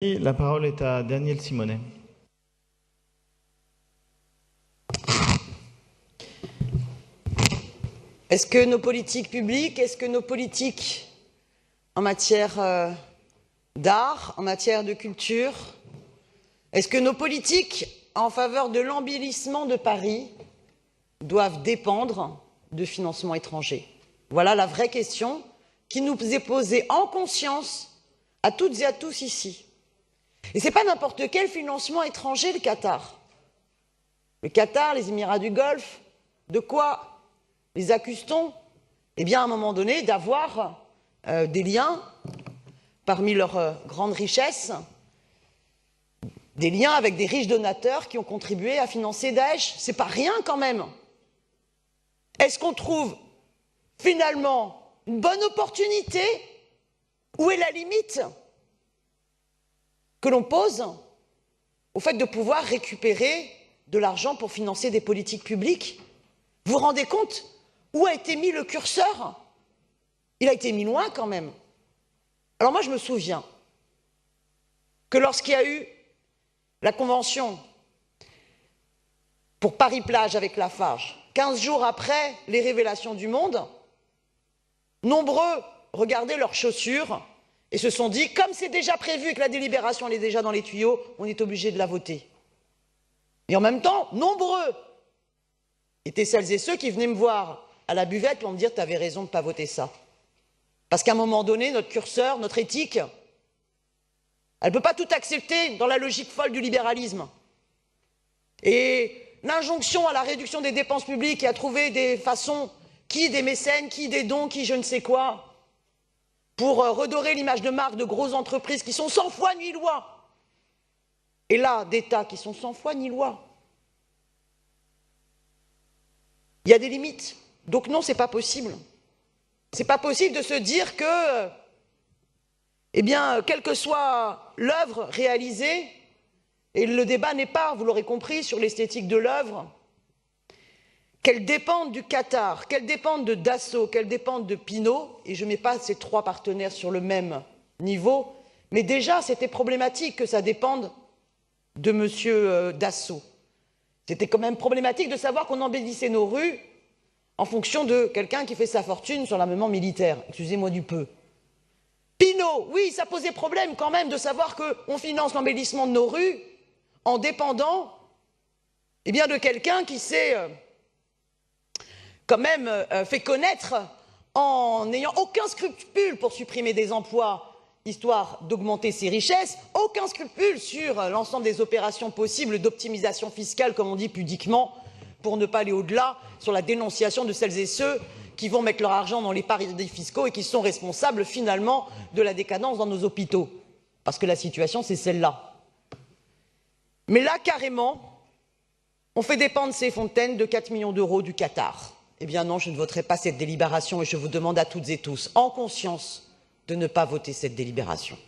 La parole est à Daniel Simonet. Est-ce que nos politiques publiques, est-ce que nos politiques en matière d'art, en matière de culture, est-ce que nos politiques en faveur de l'embellissement de Paris doivent dépendre de financements étrangers? Voilà la vraie question qui nous est posée en conscience à toutes et à tous ici. Et ce n'est pas n'importe quel financement étranger, le Qatar. Le Qatar, les Émirats du Golfe, de quoi les accuse-t-on? Eh bien, à un moment donné, d'avoir des liens, parmi leurs grandes richesses, des liens avec des riches donateurs qui ont contribué à financer Daesh. C'est pas rien quand même. Est-ce qu'on trouve finalement une bonne opportunité? Où est la limite que l'on pose au fait de pouvoir récupérer de l'argent pour financer des politiques publiques? Vous vous rendez compte où a été mis le curseur? Il a été mis loin quand même. Alors moi je me souviens que lorsqu'il y a eu la convention pour Paris-Plage avec Lafarge, 15 jours après les révélations du Monde, nombreux regardaient leurs chaussures et se sont dit, comme c'est déjà prévu et que la délibération elle est déjà dans les tuyaux, on est obligé de la voter. Et en même temps, nombreux étaient celles et ceux qui venaient me voir à la buvette pour me dire, tu avais raison de ne pas voter ça. Parce qu'à un moment donné, notre curseur, notre éthique, elle ne peut pas tout accepter dans la logique folle du libéralisme. Et l'injonction à la réduction des dépenses publiques et à trouver des façons, qui des mécènes, qui des dons, qui je ne sais quoi, pour redorer l'image de marque de grosses entreprises qui sont sans foi ni loi, et là, d'États qui sont sans foi ni loi. Il y a des limites. Donc non, ce n'est pas possible. Ce n'est pas possible de se dire que, eh bien, quelle que soit l'œuvre réalisée, et le débat n'est pas, vous l'aurez compris, sur l'esthétique de l'œuvre, qu'elle dépende du Qatar, qu'elle dépende de Dassault, qu'elle dépende de Pinault, et je ne mets pas ces trois partenaires sur le même niveau, mais déjà c'était problématique que ça dépende de M. Dassault. C'était quand même problématique de savoir qu'on embellissait nos rues en fonction de quelqu'un qui fait sa fortune sur l'armement militaire. Excusez-moi du peu. Pinault, oui, ça posait problème quand même de savoir qu'on finance l'embellissement de nos rues en dépendant eh bien, de quelqu'un qui s'est quand même fait connaître en n'ayant aucun scrupule pour supprimer des emplois, histoire d'augmenter ses richesses, aucun scrupule sur l'ensemble des opérations possibles d'optimisation fiscale, comme on dit pudiquement, pour ne pas aller au-delà, sur la dénonciation de celles et ceux qui vont mettre leur argent dans les paradis fiscaux et qui sont responsables finalement de la décadence dans nos hôpitaux. Parce que la situation, c'est celle-là. Mais là, carrément, on fait dépendre ces fontaines de 4 millions d'euros du Qatar. Eh bien non, je ne voterai pas cette délibération et je vous demande à toutes et tous, en conscience, de ne pas voter cette délibération.